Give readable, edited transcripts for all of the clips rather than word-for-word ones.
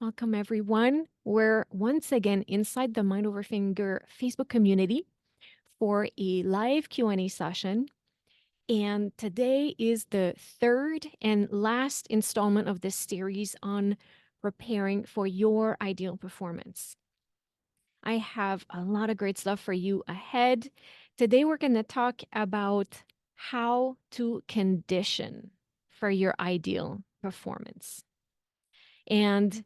Welcome, everyone. We're once again inside the Mind Over Finger Facebook community for a live Q&A session. And today is the third and last installment of this series on preparing for your ideal performance. I have a lot of great stuff for you ahead. Today, we're going to talk about how to condition for your ideal performance. And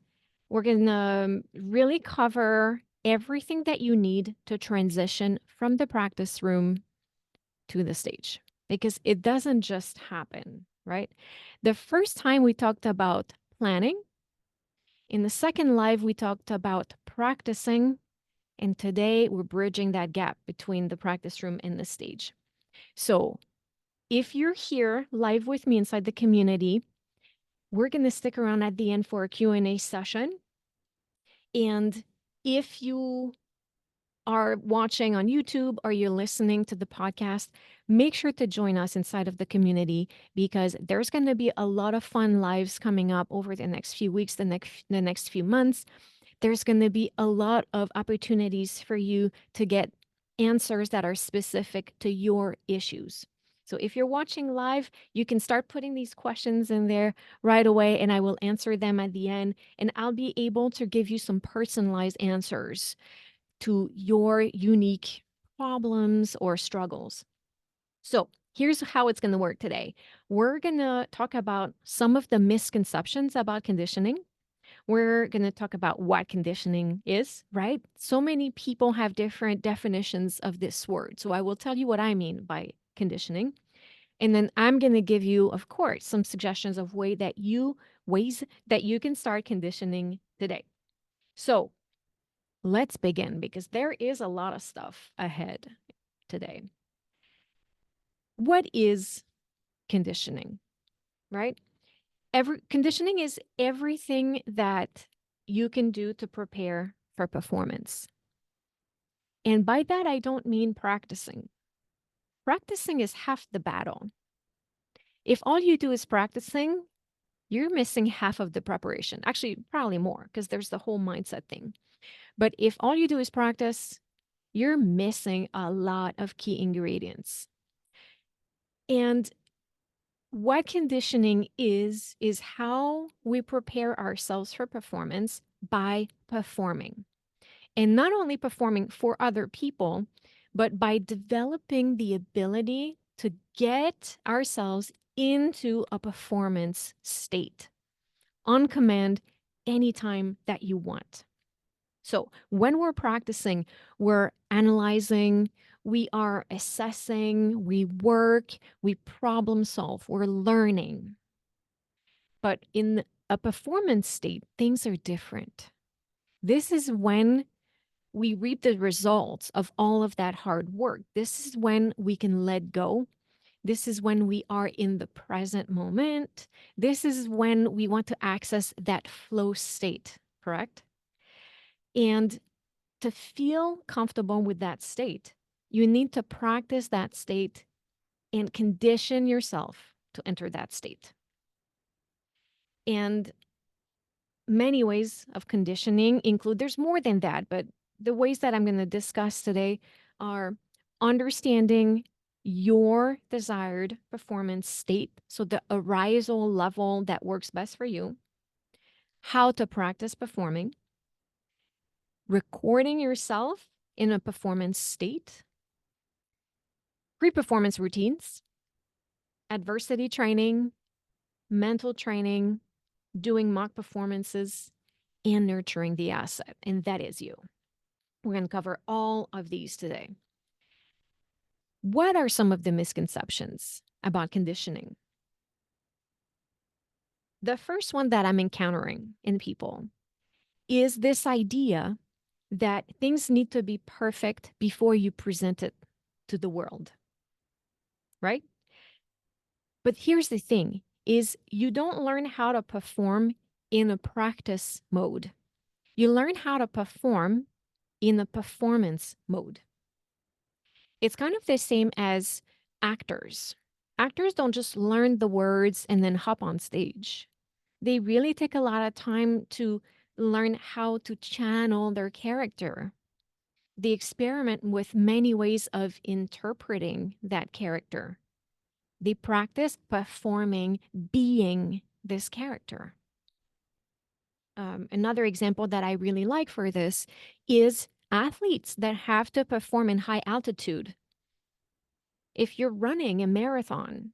we're going to really cover everything that you need to transition from the practice room to the stage because it doesn't just happen, right? The first time we talked about planning. In the second live, we talked about practicing. And today, we're bridging that gap between the practice room and the stage. So if you're here live with me inside the community, we're going to stick around at the end for a Q&A session. And if you are watching on YouTube or you're listening to the podcast, make sure to join us inside of the community because there's going to be a lot of fun lives coming up over the next few weeks, the next few months. There's going to be a lot of opportunities for you to get answers that are specific to your issues. So if you're watching live, you can start putting these questions in there right away and I will answer them at the end and I'll be able to give you some personalized answers to your unique problems or struggles. So here's how it's going to work today. We're going to talk about some of the misconceptions about conditioning. We're going to talk about what conditioning is, right? So many people have different definitions of this word. So I will tell you what I mean by conditioning. And then I'm going to give you, of course, some suggestions of ways that you can start conditioning today. So let's begin because there is a lot of stuff ahead today. What is conditioning, right? Conditioning is everything that you can do to prepare for performance. And by that, I don't mean practicing. Practicing is half the battle. If all you do is practicing, you're missing half of the preparation. Actually, probably more because there's the whole mindset thing. But if all you do is practice, you're missing a lot of key ingredients. And what conditioning is how we prepare ourselves for performance by performing. And not only performing for other people, but by developing the ability to get ourselves into a performance state on command anytime that you want. So when we're practicing, we're analyzing, we are assessing, we work, we problem solve, we're learning. But in a performance state, things are different. This is when we reap the results of all of that hard work. This is when we can let go. This is when we are in the present moment. This is when we want to access that flow state, correct? And to feel comfortable with that state, you need to practice that state and condition yourself to enter that state. And many ways of conditioning include, there's more than that, but the ways that I'm going to discuss today are understanding your desired performance state, so the arousal level that works best for you, how to practice performing, recording yourself in a performance state, pre-performance routines, adversity training, mental training, doing mock performances, and nurturing the asset, and that is you. We're going to cover all of these today. What are some of the misconceptions about conditioning? The first one that I'm encountering in people is this idea that things need to be perfect before you present it to the world, right? But here's the thing is you don't learn how to perform in a practice mode. You learn how to perform in a performance mode. It's kind of the same as actors. Actors don't just learn the words and then hop on stage. They really take a lot of time to learn how to channel their character. They experiment with many ways of interpreting that character. They practice performing being this character. Another example that I really like for this is athletes that have to perform in high altitude. If you're running a marathon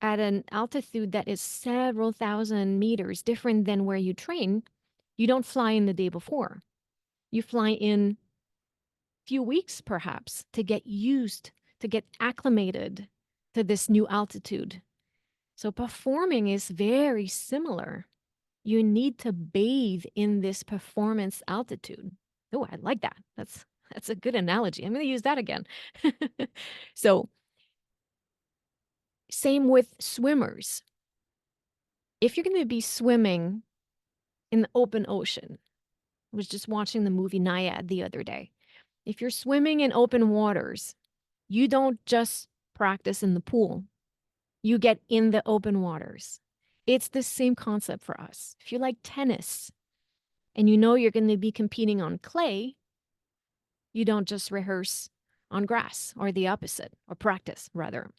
at an altitude that is several thousand meters different than where you train, you don't fly in the day before. You fly in few weeks perhaps to get used, to get acclimated to this new altitude. So performing is very similar. You need to bathe in this performance altitude. Oh, I like that. That's a good analogy. I'm going to use that again. So, same with swimmers. If you're going to be swimming in the open ocean, I was just watching the movie Naiad the other day. If you're swimming in open waters, you don't just practice in the pool. You get in the open waters. It's the same concept for us. If you like tennis and you know you're going to be competing on clay, you don't just rehearse on grass or the opposite, or practice rather.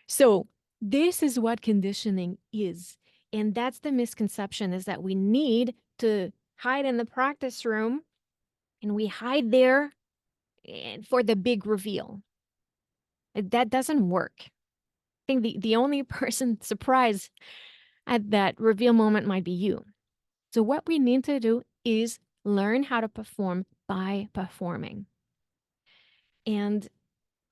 So this is what conditioning is. And that's the misconception, is that we need to hide in the practice room and we hide there for the big reveal. That doesn't work. I think the only person surprised at that reveal moment might be you. So what we need to do is learn how to perform by performing and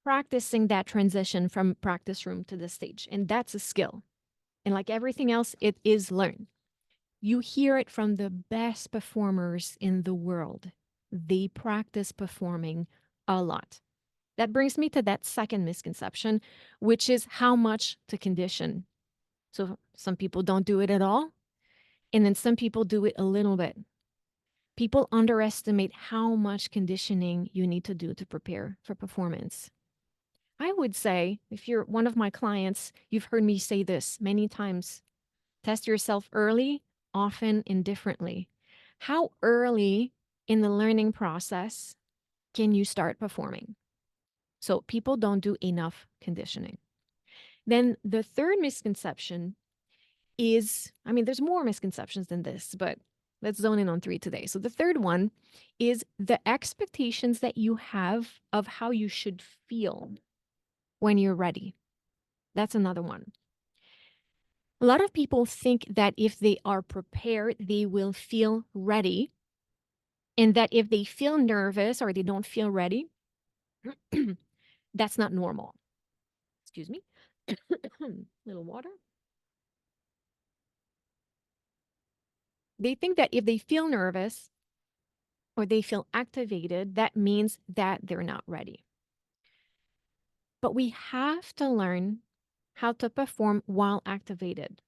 practicing that transition from practice room to the stage. And that's a skill. And like everything else, it is learned. You hear it from the best performers in the world. They practice performing a lot. That brings me to that second misconception, which is how much to condition. So some people don't do it at all, and then some people do it a little bit. People underestimate how much conditioning you need to do to prepare for performance. I would say, if you're one of my clients, you've heard me say this many times. Test yourself early, often, and differently. How early in the learning process can you start performing? So people don't do enough conditioning. Then the third misconception is, I mean, there's more misconceptions than this, but let's zone in on three today. So the third one is the expectations that you have of how you should feel when you're ready. That's another one. A lot of people think that if they are prepared, they will feel ready. And that if they feel nervous or they don't feel ready, that's not normal. Excuse me. Little water. They think that if they feel nervous or they feel activated, that means that they're not ready. But we have to learn how to perform while activated.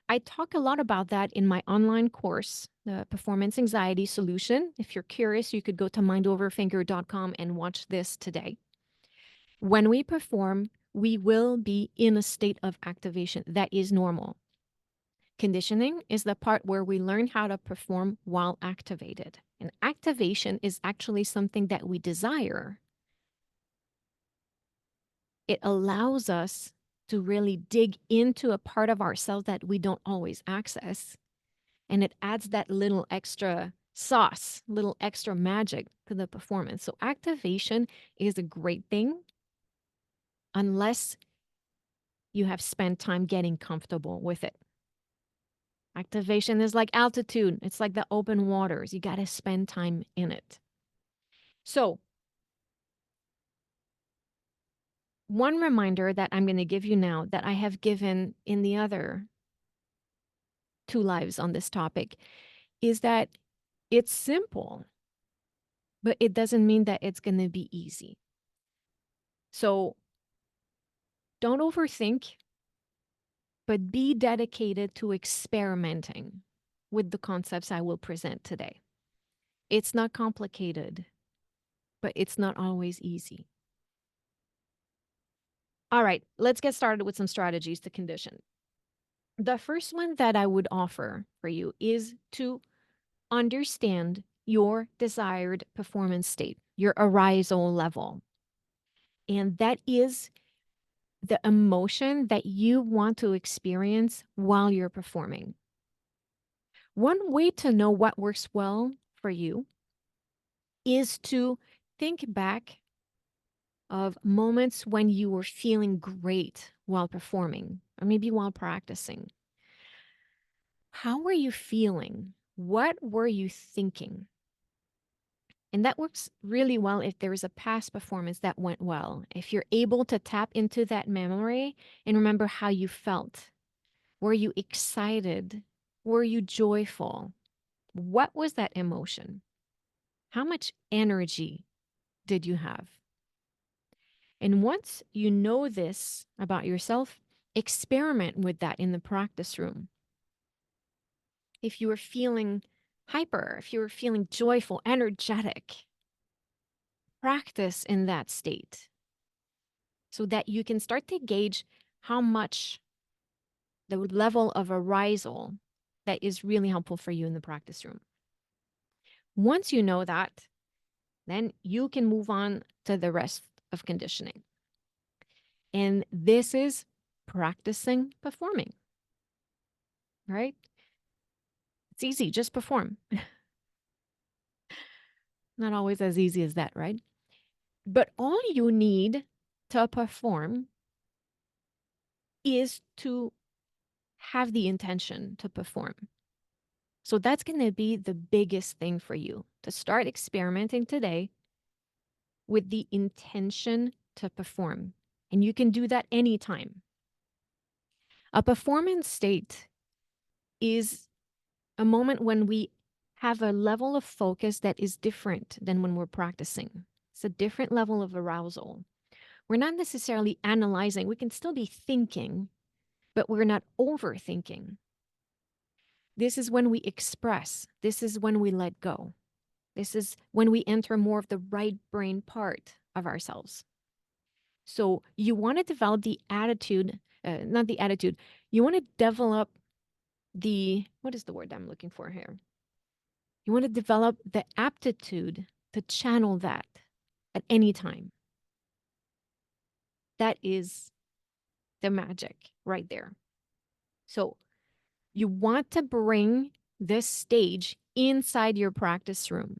I talk a lot about that in my online course, the Performance Anxiety Solution. If you're curious, you could go to mindoverfinger.com and watch this today. When we perform, we will be in a state of activation. That is normal. Conditioning is the part where we learn how to perform while activated. And activation is actually something that we desire. It allows us to really dig into a part of ourselves that we don't always access. And it adds that little extra sauce, little extra magic to the performance. So activation is a great thing unless you have spent time getting comfortable with it. Activation is like altitude. It's like the open waters. You got to spend time in it. So one reminder that I'm going to give you now that I have given in the other 2 lives on this topic is that it's simple, but it doesn't mean that it's going to be easy. So don't overthink, but be dedicated to experimenting with the concepts I will present today. It's not complicated, but it's not always easy. All right, let's get started with some strategies to condition. The first one that I would offer for you is to understand your desired performance state, your arousal level. And that is the emotion that you want to experience while you're performing. One way to know what works well for you is to think back of moments when you were feeling great while performing, or maybe while practicing. How were you feeling? What were you thinking? And that works really well if there is a past performance that went well. If you're able to tap into that memory and remember how you felt. Were you excited? Were you joyful? What was that emotion? How much energy did you have? And once you know this about yourself, experiment with that in the practice room. If you were feeling hyper, if you were feeling joyful, energetic, practice in that state so that you can start to gauge how much the level of arousal that is really helpful for you in the practice room. Once you know that, then you can move on to the rest of conditioning. And this is practicing performing, right? It's easy, just perform. Not always as easy as that, right? But all you need to perform is to have the intention to perform. So that's going to be the biggest thing for you to start experimenting today with the intention to perform. And you can do that anytime. A performance state is a moment when we have a level of focus that is different than when we're practicing. It's a different level of arousal. We're not necessarily analyzing, we can still be thinking, but we're not overthinking. This is when we express, this is when we let go. This is when we enter more of the right brain part of ourselves. So you want to develop the attitude, not the attitude, you want to develop what is the word I'm looking for here? You want to develop the aptitude to channel that at any time. That is the magic right there. So you want to bring this stage inside your practice room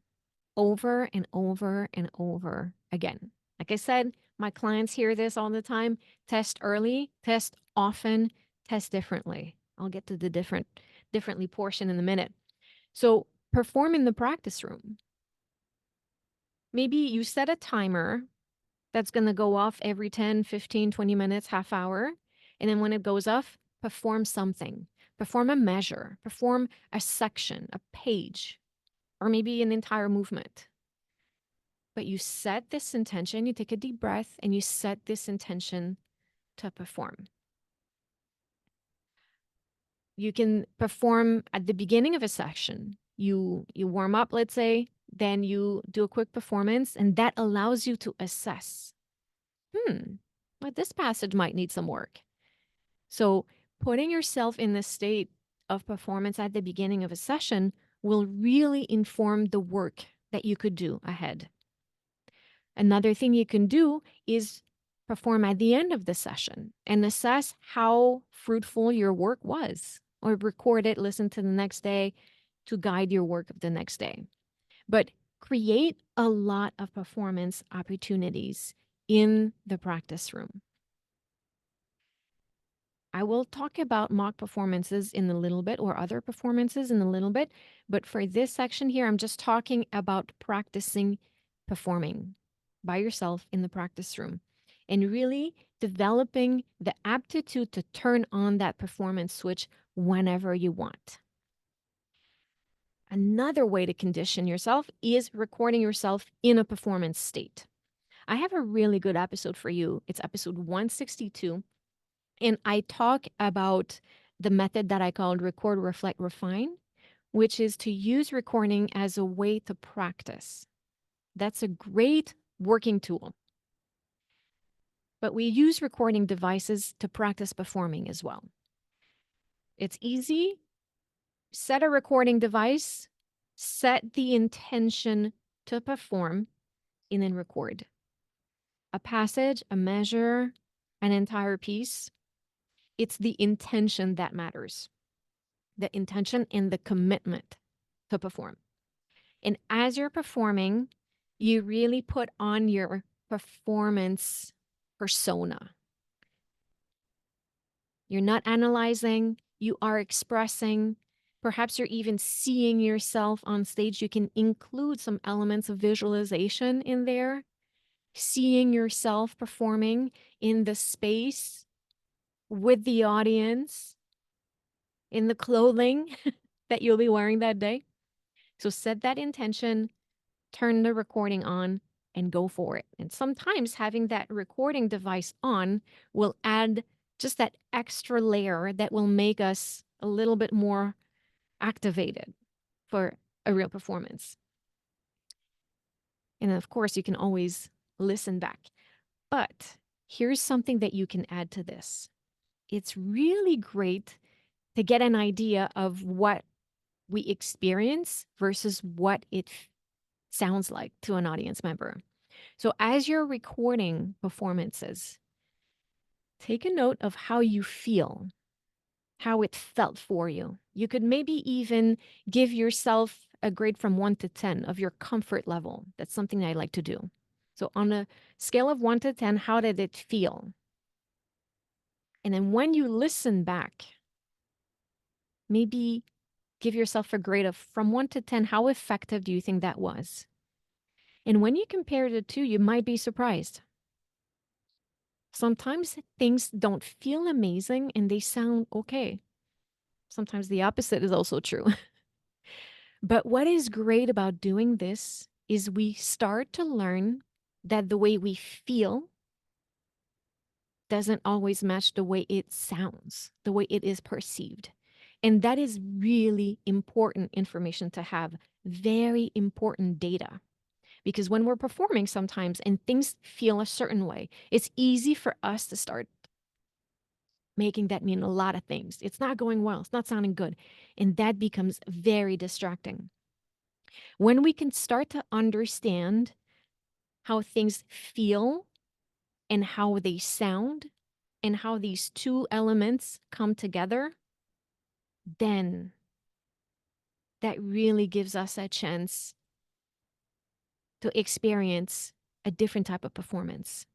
over and over and over again. Like I said, my clients hear this all the time. Test early, test often, test differently. I'll get to the differently portion in a minute. So perform in the practice room. Maybe you set a timer that's going to go off every 10, 15, 20 minutes, half hour. And then when it goes off, perform something. Perform a measure, perform a section, a page, or maybe an entire movement. But you set this intention, you take a deep breath, and you set this intention to perform. You can perform at the beginning of a session. You warm up, let's say, then you do a quick performance, and that allows you to assess. Well, this passage might need some work. So putting yourself in the state of performance at the beginning of a session will really inform the work that you could do ahead. Another thing you can do is perform at the end of the session and assess how fruitful your work was, or record it, listen to the next day to guide your work of the next day. But create a lot of performance opportunities in the practice room. I will talk about mock performances in a little bit, or other performances in a little bit. But for this section here, I'm just talking about practicing performing by yourself in the practice room and really developing the aptitude to turn on that performance switch whenever you want. Another way to condition yourself is recording yourself in a performance state. I have a really good episode for you. It's episode 162. And I talk about the method that I called record, reflect, refine, which is to use recording as a way to practice. That's a great working tool. But we use recording devices to practice performing as well. It's easy. Set a recording device, set the intention to perform, and then record a passage, a measure, an entire piece. It's the intention that matters, the intention and the commitment to perform. And as you're performing, you really put on your performance persona. You're not analyzing, you are expressing. Perhaps you're even seeing yourself on stage. You can include some elements of visualization in there, seeing yourself performing in the space with the audience, in the clothing that you'll be wearing that day. So set that intention, turn the recording on, and go for it. And sometimes having that recording device on will add just that extra layer that will make us a little bit more activated for a real performance. And of course, you can always listen back. But here's something that you can add to this. It's really great to get an idea of what we experience versus what it sounds like to an audience member. So as you're recording performances, take a note of how you feel, how it felt for you. You could maybe even give yourself a grade from 1 to 10 of your comfort level. That's something I like to do. So on a scale of 1 to 10, how did it feel? And then when you listen back, maybe give yourself a grade of from 1 to 10, how effective do you think that was? And when you compare the two, you might be surprised. Sometimes things don't feel amazing and they sound okay. Sometimes the opposite is also true. But what is great about doing this is we start to learn that the way we feel doesn't always match the way it sounds, the way it is perceived. And that is really important information to have, very important data. Because when we're performing sometimes and things feel a certain way, it's easy for us to start making that mean a lot of things. It's not going well, it's not sounding good. And that becomes very distracting. When we can start to understand how things feel and how they sound and how these two elements come together, then that really gives us a chance to experience a different type of performance.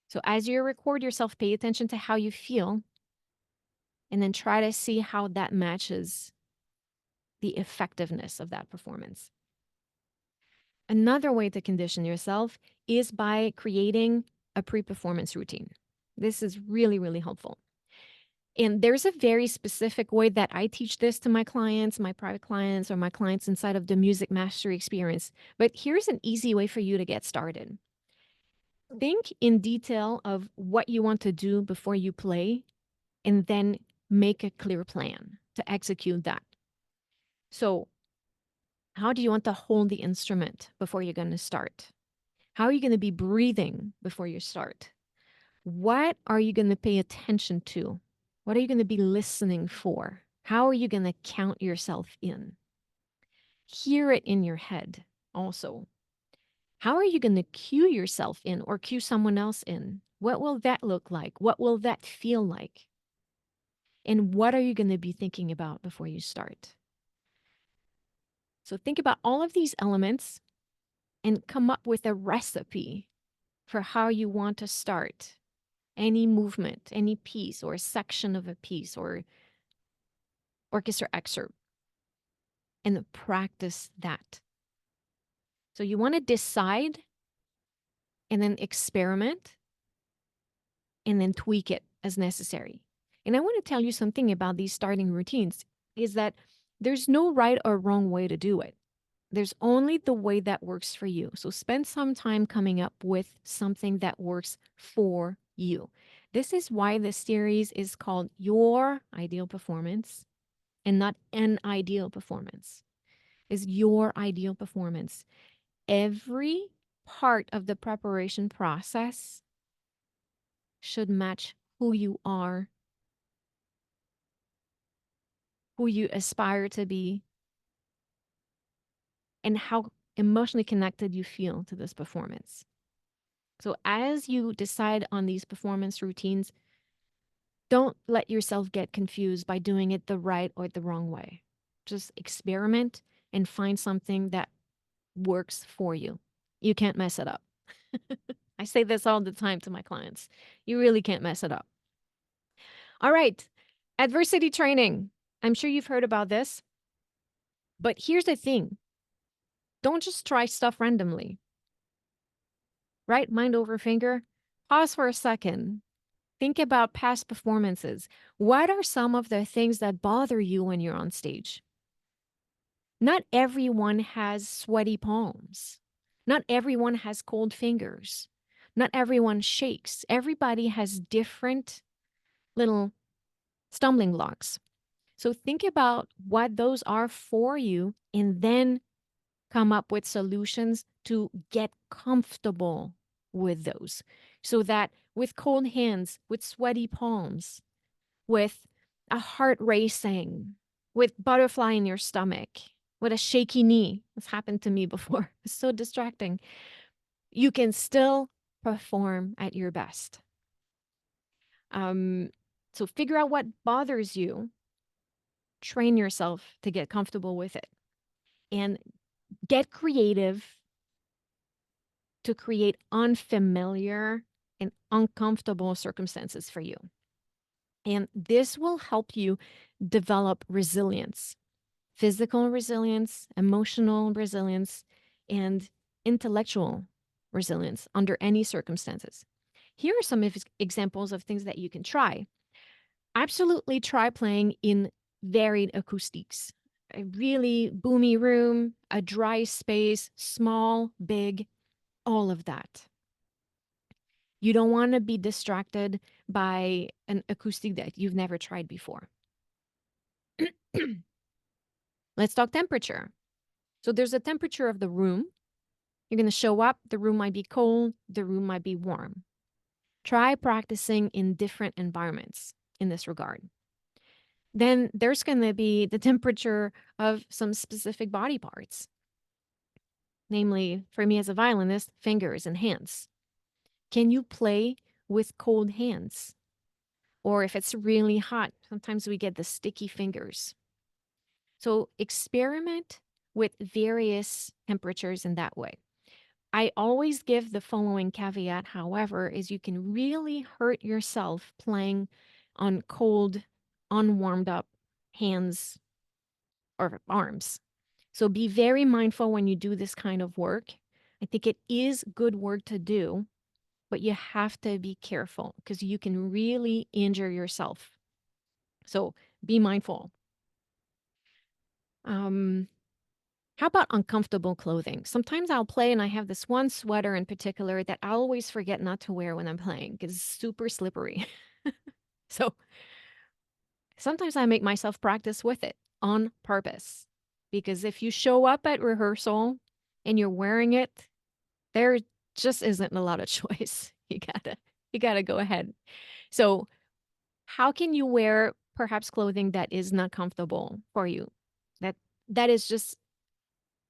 So as you record yourself, pay attention to how you feel and then try to see how that matches the effectiveness of that performance. Another way to condition yourself is by creating a pre-performance routine. This is really, really helpful. And there's a very specific way that I teach this to my clients, my private clients, or my clients inside of the Music Mastery Experience. But here's an easy way for you to get started. Think in detail of what you want to do before you play, and then make a clear plan to execute that. So, how do you want to hold the instrument before you're going to start? How are you going to be breathing before you start? What are you going to pay attention to? What are you going to be listening for? How are you going to count yourself in? Hear it in your head also. How are you going to cue yourself in or cue someone else in? What will that look like? What will that feel like? And what are you going to be thinking about before you start? So think about all of these elements and come up with a recipe for how you want to start any movement, any piece or section of a piece or orchestra excerpt, and practice that. So you want to decide and then experiment and then tweak it as necessary. And I want to tell you something about these starting routines is that there's no right or wrong way to do it. There's only the way that works for you. So spend some time coming up with something that works for you. This is why this series is called Your Ideal Performance and not an ideal performance. Is your ideal performance. Every part of the preparation process should match who you are who you aspire to be, and how emotionally connected you feel to this performance. So, as you decide on these performance routines, don't let yourself get confused by doing it the right or the wrong way. Just experiment and find something that works for you. You can't mess it up. I say this all the time to my clients. You really can't mess it up. All right. Adversity training. I'm sure you've heard about this, but here's the thing. Don't just try stuff randomly, right? Mind over finger. Pause for a second. Think about past performances. What are some of the things that bother you when you're on stage? Not everyone has sweaty palms. Not everyone has cold fingers. Not everyone shakes. Everybody has different little stumbling blocks. So think about what those are for you and then come up with solutions to get comfortable with those. So that with cold hands, with sweaty palms, with a heart racing, with butterfly in your stomach, with a shaky knee. This happened to me before. It's so distracting. You can still perform at your best. Um, so figure out what bothers you, train yourself to get comfortable with it, and get creative to create unfamiliar and uncomfortable circumstances for you. And this will help you develop resilience, physical resilience, emotional resilience, and intellectual resilience under any circumstances. Here are some examples of things that you can try. Absolutely try playing in varied acoustics. A really boomy room, a dry space, small, big, all of that. You don't want to be distracted by an acoustic that you've never tried before. Let's talk temperature. So there's a temperature of the room. You're going to show up, the room might be cold, the room might be warm. Try practicing in different environments in this regard. Then there's going to be the temperature of some specific body parts, namely, for me as a violinist, fingers and hands. Can you play with cold hands? Or if it's really hot, sometimes we get the sticky fingers. So experiment with various temperatures in that way. I always give the following caveat, however, is you can really hurt yourself playing on cold, unwarmed up hands or arms. So be very mindful when you do this kind of work. I think it is good work to do, but you have to be careful because you can really injure yourself. So be mindful. How about uncomfortable clothing? Sometimes I'll play and I have this one sweater in particular that I always forget not to wear when I'm playing because it's super slippery. So sometimes I make myself practice with it on purpose because if you show up at rehearsal and you're wearing it, there just isn't a lot of choice. You gotta go ahead. So how can you wear perhaps clothing that is not comfortable for you? That is just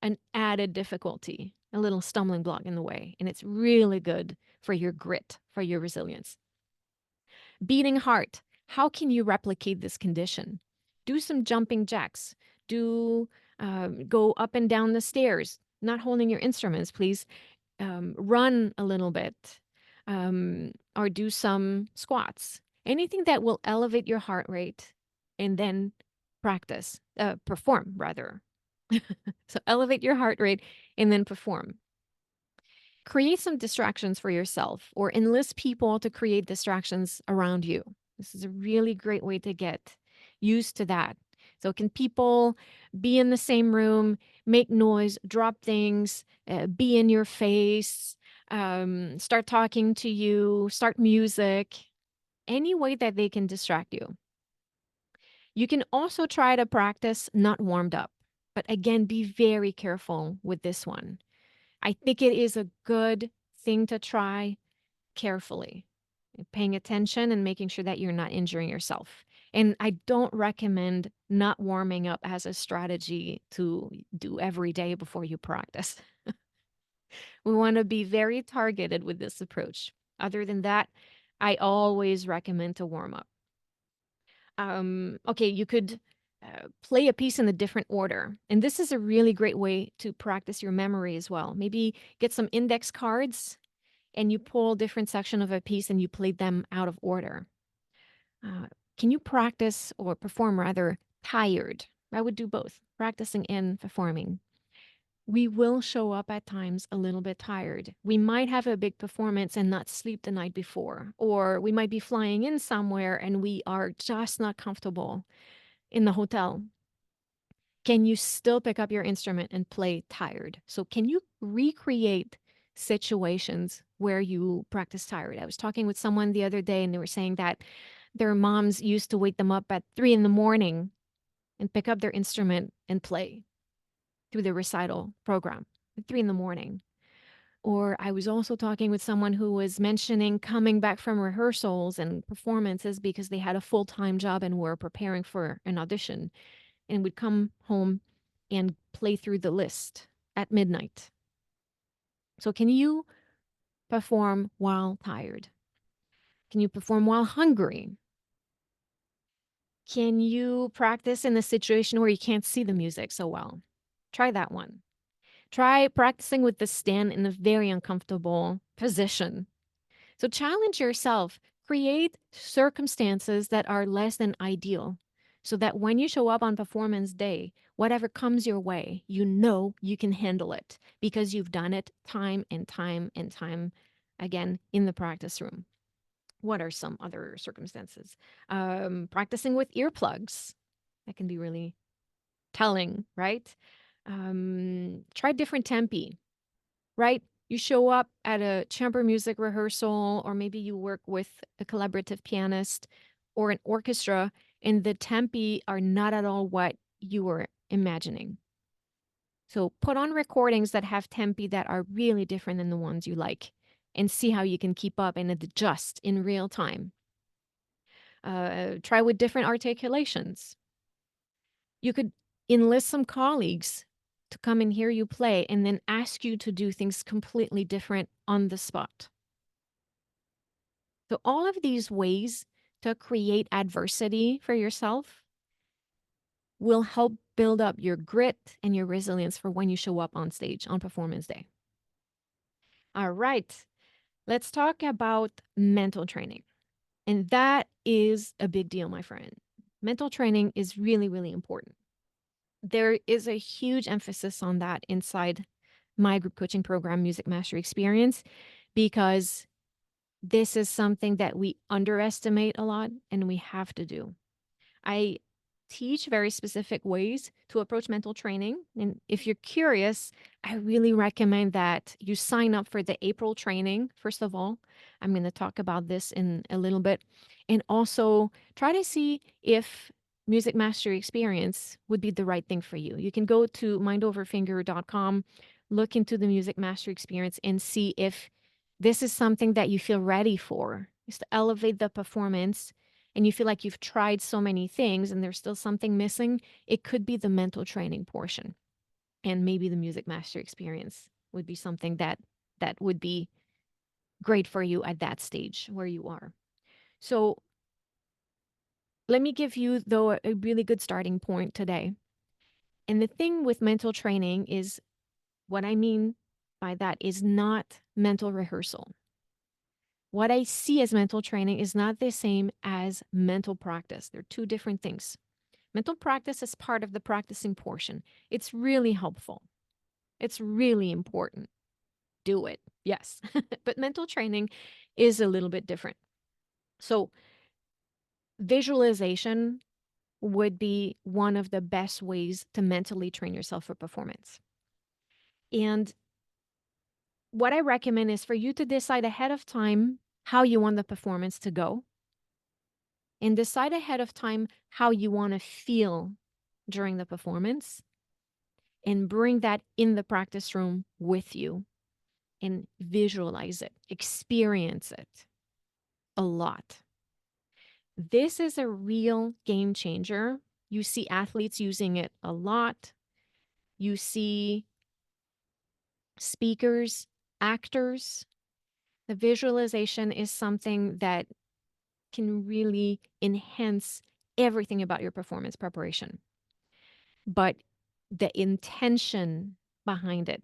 an added difficulty, a little stumbling block in the way. And it's really good for your grit, for your resilience. Beating heart. How can you replicate this condition? Do some jumping jacks. Do go up and down the stairs, not holding your instruments, please. Run a little bit or do some squats. Anything that will elevate your heart rate and then perform rather. So elevate your heart rate and then perform. Create some distractions for yourself or enlist people to create distractions around you. This is a really great way to get used to that. So, can people be in the same room, make noise, drop things, be in your face, start talking to you, start music, any way that they can distract you? You can also try to practice not warmed up, but again, be very careful with this one. I think it is a good thing to try carefully, paying attention and making sure that you're not injuring yourself. And I don't recommend not warming up as a strategy to do every day before you practice. We want to be very targeted with this approach. Other than that, I always recommend to warm up. Okay, you could play a piece in a different order. And this is a really great way to practice your memory as well. Maybe get some index cards and you pull different section of a piece and you play them out of order. Uh, can you practice or perform rather tired? I would do both, practicing and performing. We will show up at times a little bit tired. We might have a big performance and not sleep the night before, or we might be flying in somewhere and we are just not comfortable in the hotel. Can you still pick up your instrument and play tired? So, can you recreate situations where you practice tired? I was talking with someone the other day and they were saying that their moms used to wake them up at 3 in the morning and pick up their instrument and play through the recital program at 3 in the morning. Or I was also talking with someone who was mentioning coming back from rehearsals and performances because they had a full time job and were preparing for an audition and would come home and play through the list at midnight. So, can you perform while tired? Can you perform while hungry? Can you practice in a situation where you can't see the music so well? Try that one. Try practicing with the stand in a very uncomfortable position. So challenge yourself, create circumstances that are less than ideal so that when you show up on performance day, whatever comes your way, you know you can handle it because you've done it time and time and time again in the practice room. What are some other circumstances? Practicing with earplugs. That can be really telling, right? Try different tempi, right? You show up at a chamber music rehearsal, or maybe you work with a collaborative pianist or an orchestra, and the tempi are not at all what you were imagining. So put on recordings that have tempi that are really different than the ones you like and see how you can keep up and adjust in real time. Try with different articulations. You could enlist some colleagues to come and hear you play and then ask you to do things completely different on the spot. So, all of these ways to create adversity for yourself will help build up your grit and your resilience for when you show up on stage on performance day. All right, let's talk about mental training. And that is a big deal, my friend. Mental training is really, really important. There is a huge emphasis on that inside my group coaching program, Music Mastery Experience, because this is something that we underestimate a lot and we have to do. I teach very specific ways to approach mental training. And if you're curious, I really recommend that you sign up for the April training. First of all, I'm going to talk about this in a little bit. And also try to see if Music Mastery Experience would be the right thing for you. You can go to mindoverfinger.com, look into the Music Mastery Experience, and see if this is something that you feel ready for, is to elevate the performance and you feel like you've tried so many things and there's still something missing, it could be the mental training portion. And maybe the Music Mastery Experience would be something that would be great for you at that stage where you are. So let me give you though a really good starting point today. And the thing with mental training is what I mean by that is not mental rehearsal. What I see as mental training is not the same as mental practice. They're two different things. Mental practice is part of the practicing portion. It's really helpful. It's really important. Do it. Yes. But mental training is a little bit different. So, visualization would be one of the best ways to mentally train yourself for performance. And what I recommend is for you to decide ahead of time how you want the performance to go and decide ahead of time how you want to feel during the performance and bring that in the practice room with you and visualize it, experience it a lot. This is a real game changer. You see athletes using it a lot. You see speakers, actors. The visualization is something that can really enhance everything about your performance preparation. But the intention behind it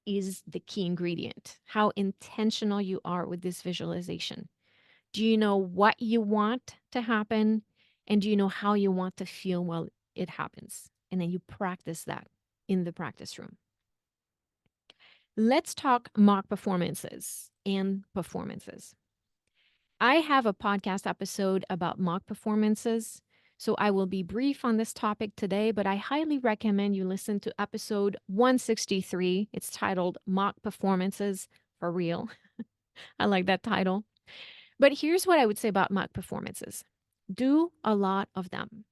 is the key ingredient. How intentional you are with this visualization. Do you know what you want to happen? And do you know how you want to feel while it happens? And then you practice that in the practice room. Let's talk mock performances and performances. I have a podcast episode about mock performances, so I will be brief on this topic today, but I highly recommend you listen to episode 163. It's titled Mock Performances for Real. I like that title. But here's what I would say about mock performances: do a lot of them,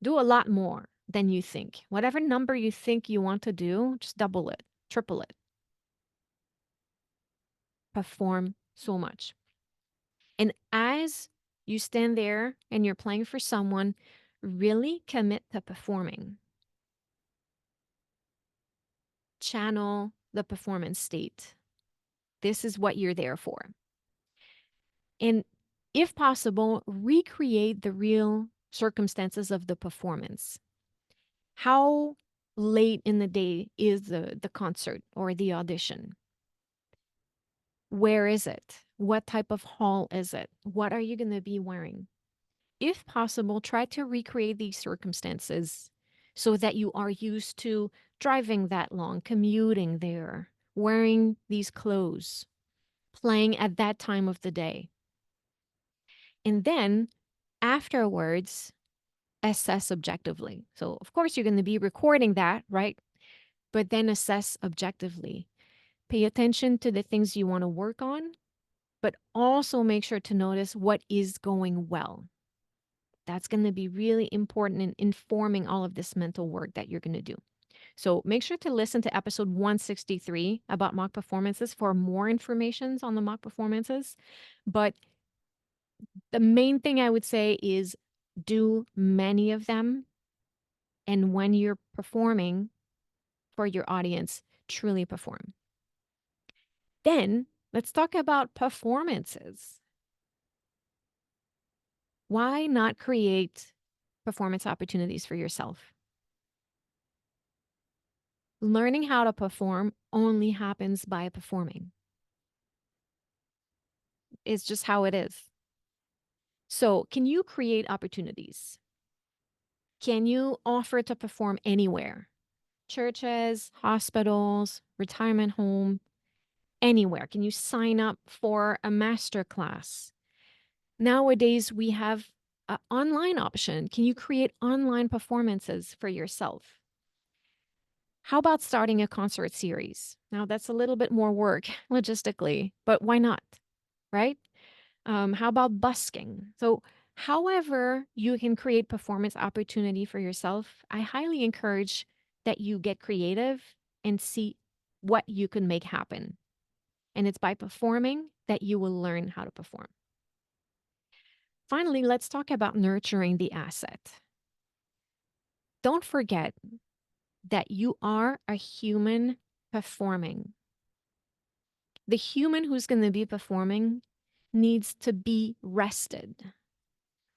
do a lot more than you think. Whatever number you think you want to do, just double it, triple it. Perform so much. And as you stand there and you're playing for someone, really commit to performing. Channel the performance state. This is what you're there for. And if possible, recreate the real circumstances of the performance. How late in the day is the concert or the audition? Where is it? What type of hall is it? What are you going to be wearing? If possible, try to recreate these circumstances so that you are used to driving that long, commuting there, wearing these clothes, playing at that time of the day. And then afterwards, assess objectively. So, of course, you're going to be recording that, right? But then assess objectively. Pay attention to the things you want to work on, but also make sure to notice what is going well. That's going to be really important in informing all of this mental work that you're going to do. So make sure to listen to episode 163 about mock performances for more information on the mock performances. But the main thing I would say is do many of them. And when you're performing for your audience, truly perform. Then let's talk about performances. Why not create performance opportunities for yourself? Learning how to perform only happens by performing. It's just how it is. So, can you create opportunities? Can you offer to perform anywhere? Churches, hospitals, retirement home, anywhere. Can you sign up for a master class? Nowadays, we have an online option. Can you create online performances for yourself? How about starting a concert series? Now, that's a little bit more work logistically, but why not? Right? How about busking? So, however, you can create performance opportunity for yourself, I highly encourage that you get creative and see what you can make happen. And it's by performing that you will learn how to perform. Finally, let's talk about nurturing the asset. Don't forget that you are a human performing. The human who's going to be performing needs to be rested,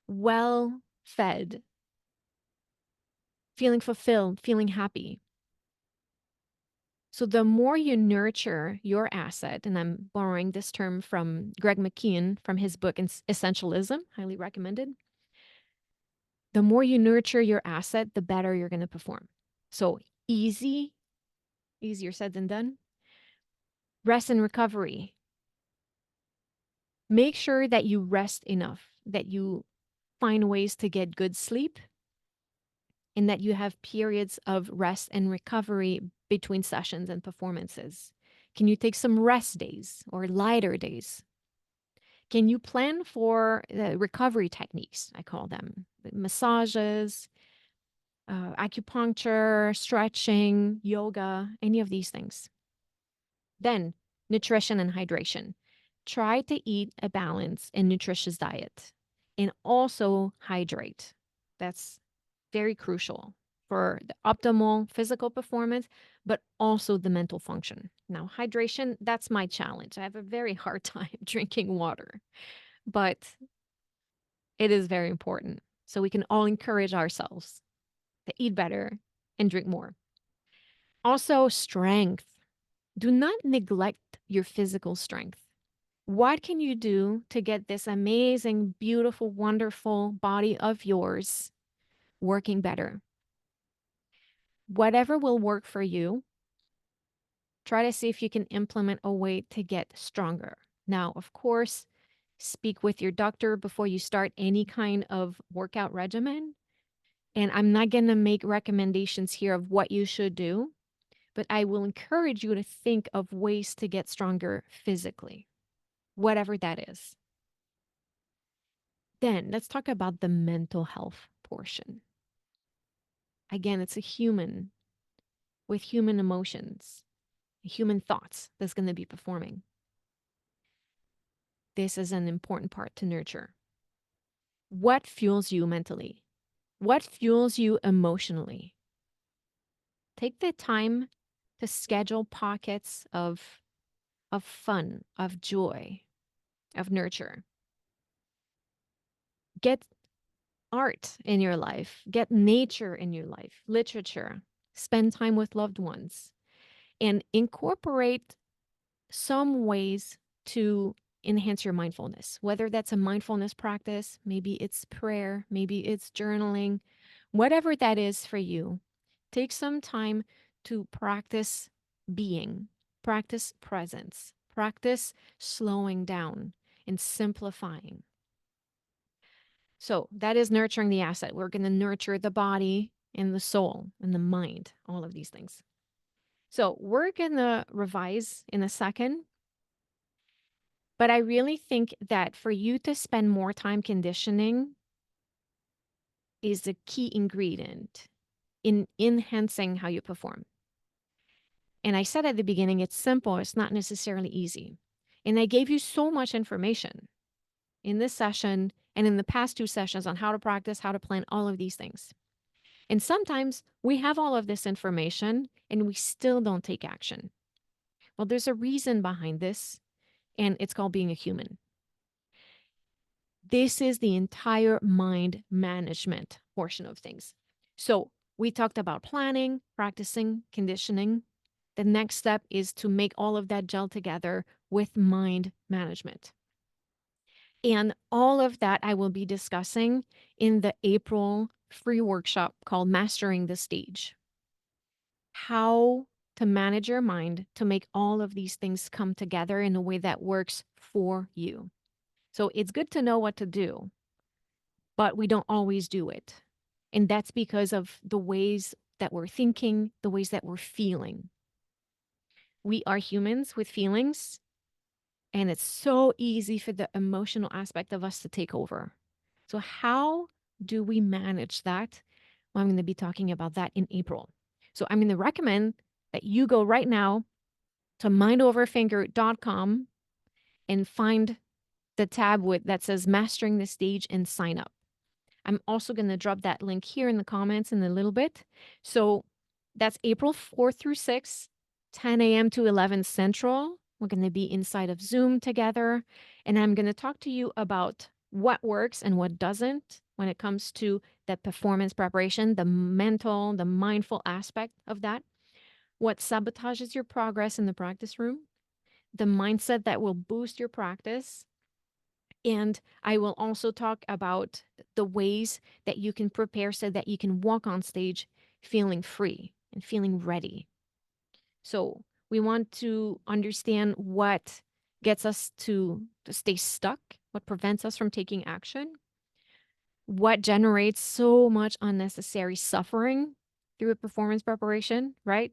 well fed, feeling fulfilled, feeling happy. So the more you nurture your asset, and I'm borrowing this term from Greg McKeown from his book Essentialism, highly recommended. The more you nurture your asset, the better you're going to perform. So easier said than done. Rest and recovery. Make sure that you rest enough, that you find ways to get good sleep, and that you have periods of rest and recovery between sessions and performances. Can you take some rest days or lighter days? Can you plan for recovery techniques? I call them massages, acupuncture, stretching, yoga, any of these things. Then, nutrition and hydration. Try to eat a balanced and nutritious diet. and also hydrate. That's very crucial for the optimal physical performance, but also the mental function. Now, hydration, that's my challenge. I have a very hard time drinking water, but it is very important. So we can all encourage ourselves to eat better and drink more. Also, strength. Do not neglect your physical strength. What can you do to get this amazing, beautiful, wonderful body of yours working better? Whatever will work for you, try to see if you can implement a way to get stronger. Now, of course, speak with your doctor before you start any kind of workout regimen. And I'm not going to make recommendations here of what you should do, but I will encourage you to think of ways to get stronger physically, whatever that is. Then let's talk about the mental health portion. Again, it's a human with human emotions, human thoughts that's going to be performing. This is an important part to nurture. What fuels you mentally? What fuels you emotionally? Take the time to schedule pockets of fun, of joy, of nurture. Get art in your life, get nature in your life, literature, spend time with loved ones, and incorporate some ways to enhance your mindfulness, whether that's a mindfulness practice, maybe it's prayer, maybe it's journaling, whatever that is for you. Take some time to practice being, practice presence, practice slowing down and simplifying. So that is nurturing the asset. We're going to nurture the body and the soul and the mind, all of these things. So we're going to revise in a second. But I really think that for you to spend more time conditioning is the key ingredient in enhancing how you perform. And I said at the beginning, it's simple, it's not necessarily easy. And I gave you so much information in this session and in the past 2 sessions on how to practice, how to plan, all of these things. And sometimes we have all of this information and we still don't take action. Well, there's a reason behind this, and it's called being a human. This is the entire mind management portion of things. So we talked about planning, practicing, conditioning. The next step is to make all of that gel together with mind management. And all of that I will be discussing in the April free workshop called Mastering the Stage. How to manage your mind to make all of these things come together in a way that works for you. So it's good to know what to do, but we don't always do it. And that's because of the ways that we're thinking, the ways that we're feeling. We are humans with feelings, and it's so easy for the emotional aspect of us to take over. So, how do we manage that? Well, I'm going to be talking about that in April. So, I'm going to recommend that you go right now to mindoverfinger.com and find the tab that says Mastering the Stage and sign up. I'm also going to drop that link here in the comments in a little bit. So that's April 4th through 6th, 10 a.m. to 11 Central. We're going to be inside of Zoom together. And I'm going to talk to you about what works and what doesn't when it comes to the performance preparation, the mental, the mindful aspect of that, what sabotages your progress in the practice room, the mindset that will boost your practice. And I will also talk about the ways that you can prepare so that you can walk on stage feeling free and feeling ready. So we want to understand what gets us to stay stuck, what prevents us from taking action, what generates so much unnecessary suffering through a performance preparation, right?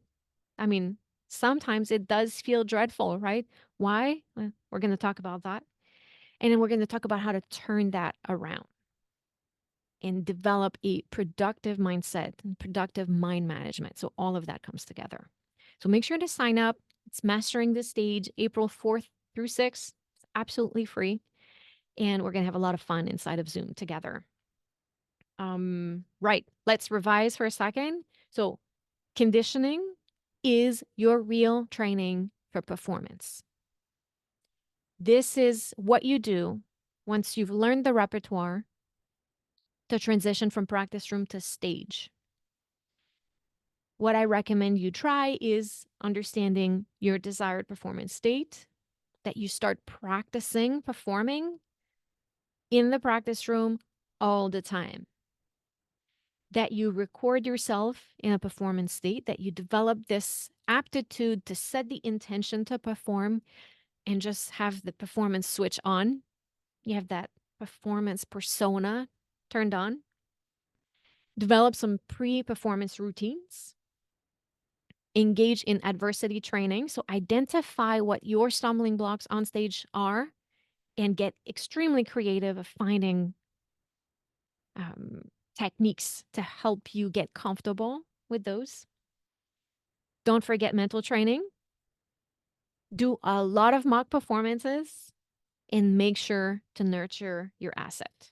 I mean, sometimes it does feel dreadful, right? Why? We're going to talk about that. And then we're going to talk about how to turn that around and develop a productive mindset and productive mind management. So all of that comes together. So make sure to sign up. It's Mastering the Stage, April 4th through 6th. It's absolutely free. and we're going to have a lot of fun inside of Zoom together. Right. Let's revise for a second. So, conditioning is your real training for performance. This is what you do once you've learned the repertoire to transition from practice room to stage. What I recommend you try is understanding your desired performance state, that you start practicing performing in the practice room all the time, that you record yourself in a performance state, that you develop this aptitude to set the intention to perform and just have the performance switch on. You have that performance persona turned on. Develop some pre performance routines. Engage in adversity training. So, identify what your stumbling blocks on stage are and get extremely creative of finding techniques to help you get comfortable with those. Don't forget mental training. Do a lot of mock performances and make sure to nurture your asset.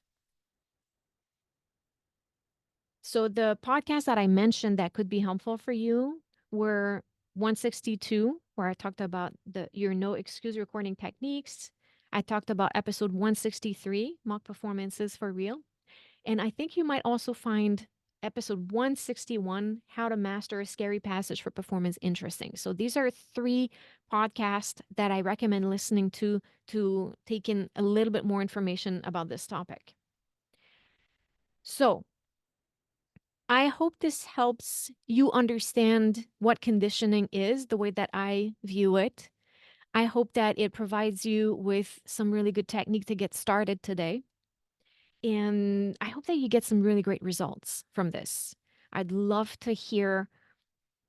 So, the podcasts that I mentioned that could be helpful for you were 162, where I talked about your no excuse recording techniques. I talked about episode 163, mock performances for real. And I think you might also find episode 161, how to master a scary passage for performance, interesting. So these are 3 podcasts that I recommend listening to take in a little bit more information about this topic. So I hope this helps you understand what conditioning is, the way that I view it. I hope that it provides you with some really good technique to get started today. And I hope that you get some really great results from this. I'd love to hear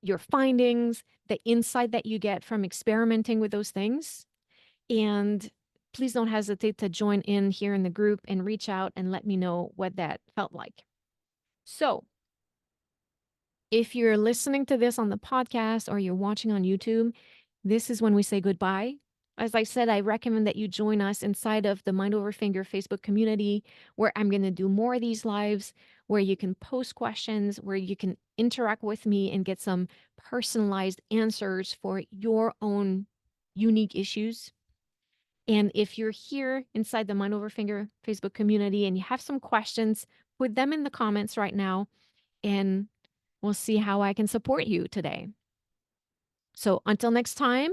your findings, the insight that you get from experimenting with those things. And please don't hesitate to join in here in the group and reach out and let me know what that felt like. So, if you're listening to this on the podcast or you're watching on YouTube, this is when we say goodbye. As I said, I recommend that you join us inside of the Mind Over Finger Facebook community, where I'm going to do more of these lives, where you can post questions, where you can interact with me and get some personalized answers for your own unique issues. And if you're here inside the Mind Over Finger Facebook community and you have some questions, put them in the comments right now, and we'll see how I can support you today. So until next time,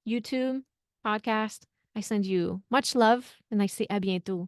YouTube, podcast, I send you much love and I say à bientôt.